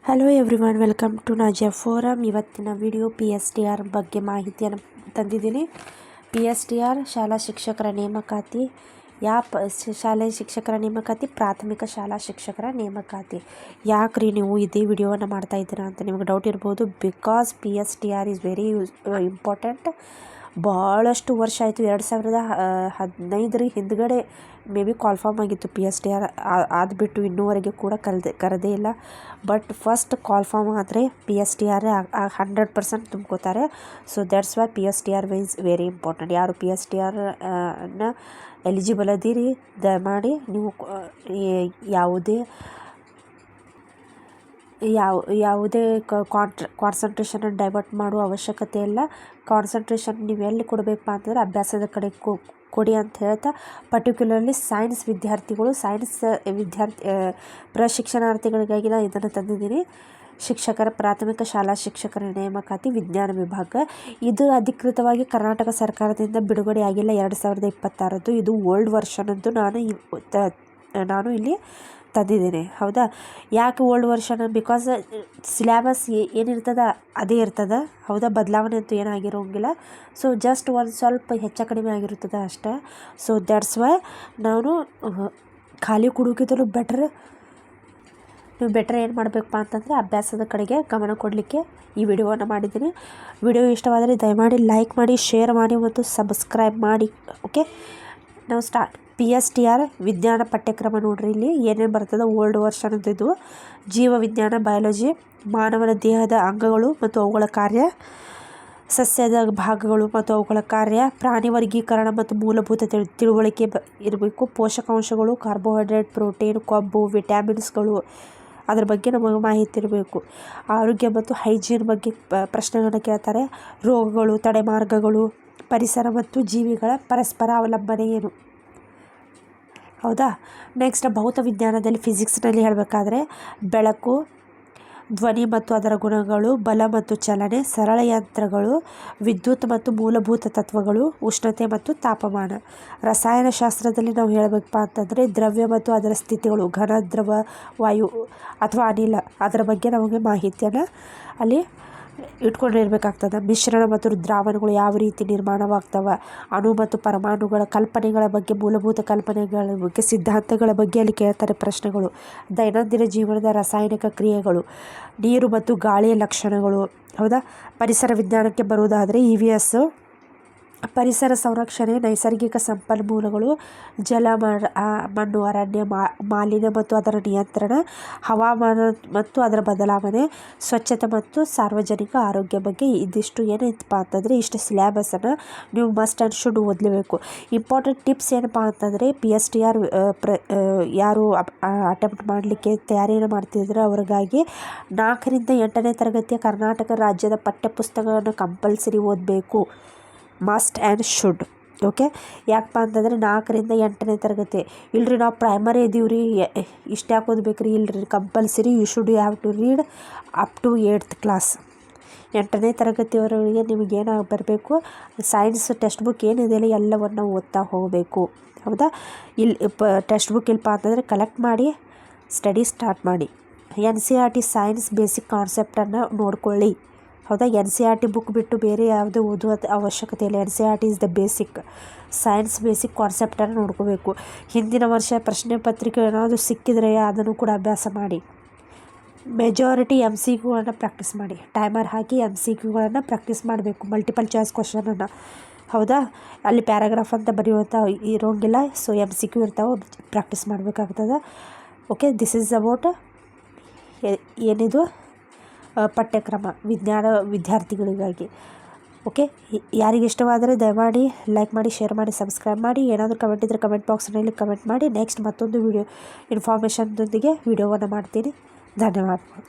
Hello everyone, welcome to Nazia forum. ಇವತ್ತಿನ video PSTR ಬಗ್ಗೆ ಮಾಹಿತಿಯನ್ನು ತಂದಿದ್ದೀನಿ. PSTR ಶಾಲಾ ಶಿಕ್ಷಕರ ನೇಮಕಾತಿ. ಶಾಲೆ ಶಿಕ್ಷಕರ ನೇಮಕಾತಿ, ಪ್ರಾಥಮಿಕ ಶಾಲಾ ಶಿಕ್ಷಕರ ನೇಮಕಾತಿ. ಯಾಕ್ರಿ ನೀವು ಇದೇ ವಿಡಿಯೋವನ್ನು ಮಾಡ್ತಾ ಇದ್ದೀರಾ ಅಂತ ನಿಮಗೆ ಡೌಟ್ ಇರ್ಬೋದು. Because PSTR is very important. ಭಾಳಷ್ಟು ವರ್ಷ ಆಯಿತು, 2015 ಹಿಂದ್ಗಡೆ ಮೇ ಬಿ ಕಾಲ್ಫಾರ್ಮ್ ಆಗಿತ್ತು PSTR. ಆದ್ಬಿಟ್ಟು ಇನ್ನೂವರೆಗೆ ಕೂಡ ಕರೆದೇ ಇಲ್ಲ. ಬಟ್ ಫಸ್ಟ್ ಕಾಲ್ಫಾರ್ಮ್ ಆದರೆ PSTR 100% ತುಂಬ್ಕೋತಾರೆ. So that's why PSTR is very important. ಯಾರು PSTR ಎಲಿಜಿಬಲ್ ಅದೀರಿ, ದಯಮಾಡಿ ನೀವು ಯಾವುದೇ ಕಾನ್ಸಂಟ್ರೇಷನ್ ಡೈವರ್ಟ್ ಮಾಡುವ ಅವಶ್ಯಕತೆ ಇಲ್ಲ. ಕಾನ್ಸಂಟ್ರೇಷನ್ ನೀವು ಎಲ್ಲಿ ಕೊಡಬೇಕಪ್ಪ ಅಂತಂದರೆ ಅಭ್ಯಾಸದ ಕಡೆ ಕೊಡಿ ಅಂತ ಹೇಳ್ತಾ, ಪರ್ಟಿಕ್ಯುಲರ್ಲಿ ಸೈನ್ಸ್ ಪ್ರಶಿಕ್ಷಣಾರ್ಥಿಗಳಿಗಾಗಿ ನಾನು ಇದನ್ನು ತಂದಿದ್ದೀನಿ. ಪ್ರಾಥಮಿಕ ಶಾಲಾ ಶಿಕ್ಷಕರ ನೇಮಕಾತಿ ವಿಜ್ಞಾನ ವಿಭಾಗ. ಇದು ಅಧಿಕೃತವಾಗಿ ಕರ್ನಾಟಕ ಸರ್ಕಾರದಿಂದ ಬಿಡುಗಡೆ ಆಗಿಲ್ಲ, 2026. ಇದು ಓಲ್ಡ್ ವರ್ಷನ್ ಅಂತೂ ನಾನು ಇಲ್ಲಿ ತಂದಿದ್ದೇನೆ. ಹೌದಾ? ಯಾಕೆ ಓಲ್ಡ್ ವರ್ಷನ್? ಬಿಕಾಸ್ ಸಿಲೆಬಸ್ ಏನಿರ್ತದ ಅದೇ ಇರ್ತದೆ. ಹೌದಾ? ಬದಲಾವಣೆ ಅಂತೂ ಏನಾಗಿರೋಂಗಿಲ್ಲ. ಸೊ ಜಸ್ಟ್ ಒಂದು ಸ್ವಲ್ಪ ಹೆಚ್ಚು ಕಡಿಮೆ ಆಗಿರುತ್ತದೆ ಅಷ್ಟೇ. ಸೊ ದ್ಯಾಟ್ಸ್ ವೈ ನಾನು ಖಾಲಿ ಕುಡುಕಿದ್ರು ನೀವು ಬೆಟ್ರ್ ಏನು ಮಾಡಬೇಕಪ್ಪ ಅಂತಂದರೆ ಅಭ್ಯಾಸದ ಕಡೆಗೆ ಗಮನ ಕೊಡಲಿಕ್ಕೆ ಈ ವಿಡಿಯೋವನ್ನು ಮಾಡಿದ್ದೀನಿ. ವಿಡಿಯೋ ಇಷ್ಟವಾದರೆ ದಯಮಾಡಿ ಲೈಕ್ ಮಾಡಿ, ಶೇರ್ ಮಾಡಿ ಮತ್ತು ಸಬ್ಸ್ಕ್ರೈಬ್ ಮಾಡಿ. ಓಕೆ, ನಾವು ಸ್ಟಾರ್ಟ್. PSTR ವಿಜ್ಞಾನ ಪಠ್ಯಕ್ರಮ ನೋಡ್ರಿ. ಇಲ್ಲಿ ಏನೇನು ಬರ್ತದೆ ಓಲ್ಡ್ ವರ್ಷನ್ ಇದು: ಜೀವ ವಿಜ್ಞಾನ, ಬಯಾಲಜಿ, ಮಾನವನ ದೇಹದ ಅಂಗಗಳು ಮತ್ತು ಅವುಗಳ ಕಾರ್ಯ, ಸಸ್ಯದ ಭಾಗಗಳು ಮತ್ತು ಅವುಗಳ ಕಾರ್ಯ, ಪ್ರಾಣಿ ವರ್ಗೀಕರಣ ಮತ್ತು ಮೂಲಭೂತ ತಿಳುವಳಿಕೆ ಇರಬೇಕು, ಪೋಷಕಾಂಶಗಳು, ಕಾರ್ಬೋಹೈಡ್ರೇಟ್, ಪ್ರೋಟೀನ್, ಕೊಬ್ಬು, ವಿಟಮಿನ್ಸ್ಗಳು, ಅದ್ರ ಬಗ್ಗೆ ನಮಗೆ ಮಾಹಿತಿ ಇರಬೇಕು. ಆರೋಗ್ಯ ಮತ್ತು ಹೈಜೀನ್ ಬಗ್ಗೆ ಪ್ರಶ್ನೆಗಳನ್ನು ಕೇಳ್ತಾರೆ. ರೋಗಗಳು, ತಡೆಮಾರ್ಗಗಳು, ಪರಿಸರ ಮತ್ತು ಜೀವಿಗಳ ಪರಸ್ಪರ ಅವಲಂಬನೆ ಏನು. ಹೌದಾ? ನೆಕ್ಸ್ಟ್ ಭೌತ ವಿಜ್ಞಾನದಲ್ಲಿ ಫಿಸಿಕ್ಸ್ನಲ್ಲಿ ಹೇಳಬೇಕಾದ್ರೆ ಬೆಳಕು, ಧ್ವನಿ ಮತ್ತು ಅದರ ಗುಣಗಳು, ಬಲ ಮತ್ತು ಚಲನೆ, ಸರಳ ಯಂತ್ರಗಳು, ವಿದ್ಯುತ್ ಮತ್ತು ಮೂಲಭೂತ ತತ್ವಗಳು, ಉಷ್ಣತೆ ಮತ್ತು ತಾಪಮಾನ. ರಸಾಯನಶಾಸ್ತ್ರದಲ್ಲಿ ನಾವು ಹೇಳಬೇಕಪ್ಪ ಅಂತಂದರೆ ದ್ರವ್ಯ ಮತ್ತು ಅದರ ಸ್ಥಿತಿಗಳು, ಘನ, ದ್ರವ, ವಾಯು ಅಥವಾ ಅನಿಲ, ಅದರ ಬಗ್ಗೆ ನಮಗೆ ಮಾಹಿತಿಯನ್ನು ಅಲ್ಲಿ ಇಟ್ಕೊಂಡಿರ್ಬೇಕಾಗ್ತದೆ. ಮಿಶ್ರಣ ಮತ್ತು ದ್ರಾವಣಗಳು ಯಾವ ರೀತಿ ನಿರ್ಮಾಣವಾಗ್ತವೆ, ಅಣು ಮತ್ತು ಪರಮಾಣುಗಳ ಕಲ್ಪನೆಗಳ ಬಗ್ಗೆ, ಮೂಲಭೂತ ಕಲ್ಪನೆಗಳ ಬಗ್ಗೆ, ಸಿದ್ಧಾಂತಗಳ ಬಗ್ಗೆ ಅಲ್ಲಿ ಕೇಳ್ತಾರೆ ಪ್ರಶ್ನೆಗಳು. ದೈನಂದಿನ ಜೀವನದ ರಾಸಾಯನಿಕ ಕ್ರಿಯೆಗಳು, ನೀರು ಮತ್ತು ಗಾಳಿಯ ಲಕ್ಷಣಗಳು. ಹೌದಾ? ಪರಿಸರ ವಿಜ್ಞಾನಕ್ಕೆ ಬರುವುದಾದರೆ EVS ಪರಿಸರ ಸಂರಕ್ಷಣೆ, ನೈಸರ್ಗಿಕ ಸಂಪನ್ಮೂಲಗಳು, ಜಲ, ಮಣ್ಣು, ಅರಣ್ಯ, ಮಾಲಿನ್ಯ ಮತ್ತು ಅದರ ನಿಯಂತ್ರಣ, ಹವಾಮಾನ ಮತ್ತು ಅದರ ಬದಲಾವಣೆ, ಸ್ವಚ್ಛತೆ ಮತ್ತು ಸಾರ್ವಜನಿಕ ಆರೋಗ್ಯ ಬಗ್ಗೆ. ಇದಿಷ್ಟು ಏನೈತಪ್ಪ ಅಂತಂದರೆ ಇಷ್ಟು ಸಿಲೆಬಸನ್ನು ನೀವು ಮಸ್ಟ್ ಆ್ಯಂಡ್ ಶುಡ್ ಓದಲೇಬೇಕು. ಇಂಪಾರ್ಟೆಂಟ್ ಟಿಪ್ಸ್ ಏನಪ್ಪ ಅಂತಂದರೆ PSTR ಯಾರು ಅಟೆಂಪ್ಟ್ ಮಾಡಲಿಕ್ಕೆ ತಯಾರಿಯನ್ನು ಮಾಡ್ತಿದ್ರೆ ಅವ್ರಿಗಾಗಿ 4ರಿಂದ 8ನೇ ತರಗತಿಯ ಕರ್ನಾಟಕ ರಾಜ್ಯದ ಪಠ್ಯಪುಸ್ತಕವನ್ನು ಕಂಪಲ್ಸರಿ ಓದಬೇಕು. Must and should. ಓಕೆ, ಯಾಕಪ್ಪ ಅಂತಂದರೆ 4ರಿಂದ 8ನೇ ತರಗತಿ. ಇಲ್ರಿ ನಾವು ಪ್ರೈಮರಿ ಇದೀವ್ರಿ, ಇಷ್ಟು ಯಾಕೆ ಓದ್ಬೇಕ್ರಿ? ಇಲ್ರಿ, compulsory you should have to read up to 8th class. 8ನೇ ತರಗತಿಯವರೆಗೆ ನಿಮಗೇನು ಬರಬೇಕು, ಸೈನ್ಸ್ ಟೆಕ್ಸ್ಟ್ ಬುಕ್ ಏನಿದೆಯಲ್ಲ ಎಲ್ಲವನ್ನು ಓದ್ತಾ ಹೋಗಬೇಕು. ಹೌದಾ? ಇಲ್ಲಿ ಟೆಕ್ಸ್ಟ್ ಬುಕ್ ಇಲ್ಲಪ್ಪ ಅಂತಂದರೆ ಕಲೆಕ್ಟ್ ಮಾಡಿ ಸ್ಟಡಿ ಸ್ಟಾರ್ಟ್ ಮಾಡಿ. NCERT ಸೈನ್ಸ್ ಬೇಸಿಕ್ ಕಾನ್ಸೆಪ್ಟನ್ನು ನೋಡ್ಕೊಳ್ಳಿ. ಹೌದಾ? NCERT ಬುಕ್ ಬಿಟ್ಟು ಬೇರೆ ಯಾವುದೇ ಓದುವ ಅವಶ್ಯಕತೆ ಇಲ್ಲ. NCERT is the basic science basic ಕಾನ್ಸೆಪ್ಟನ್ನು ನೋಡ್ಕೋಬೇಕು. ಹಿಂದಿನ ವರ್ಷ ಪ್ರಶ್ನೆ ಪತ್ರಿಕೆ ಏನಾದರೂ ಸಿಕ್ಕಿದರೆ ಅದನ್ನು ಕೂಡ ಅಭ್ಯಾಸ ಮಾಡಿ. ಮೆಜಾರಿಟಿ MCQಗಳನ್ನು ಪ್ರಾಕ್ಟೀಸ್ ಮಾಡಿ. ಟೈಮರ್ ಹಾಕಿ MCQಗಳನ್ನು ಪ್ರಾಕ್ಟೀಸ್ ಮಾಡಬೇಕು, ಮಲ್ಟಿಪಲ್ ಚಾಯ್ಸ್ ಕ್ವಶನನ್ನು. ಹೌದಾ? ಅಲ್ಲಿ ಪ್ಯಾರಾಗ್ರಾಫ್ ಅಂತ ಬರೆಯುವಂಥ ಇರೋಂಗಿಲ್ಲ. ಸೊ MCQ ಇರ್ತಾವೆ, ಪ್ರಾಕ್ಟೀಸ್ ಮಾಡಬೇಕಾಗ್ತದೆ. ಓಕೆ, ದಿಸ್ ಈಸ್ ಅಬೌಟ್ ಏನಿದು ಪಠ್ಯಕ್ರಮ ವಿಜ್ಞಾನ ವಿದ್ಯಾರ್ಥಿಗಳಿಗಾಗಿ. ಓಕೆ, ಯಾರಿಗೆ ಇಷ್ಟವಾದರೆ ದಯಮಾಡಿ ಲೈಕ್ ಮಾಡಿ, ಶೇರ್ ಮಾಡಿ, ಸಬ್ಸ್ಕ್ರೈಬ್ ಮಾಡಿ. ಏನಾದರೂ ಕಮೆಂಟ್ ಇದ್ದರೆ ಕಮೆಂಟ್ ಬಾಕ್ಸ್ನಲ್ಲಿ ಕಮೆಂಟ್ ಮಾಡಿ. ನೆಕ್ಸ್ಟ್ ಮತ್ತೊಂದು ಇನ್ಫಾರ್ಮೇಷನ್ನೊಂದಿಗೆ ವಿಡಿಯೋವನ್ನು ಮಾಡ್ತೀನಿ. ಧನ್ಯವಾದಗಳು.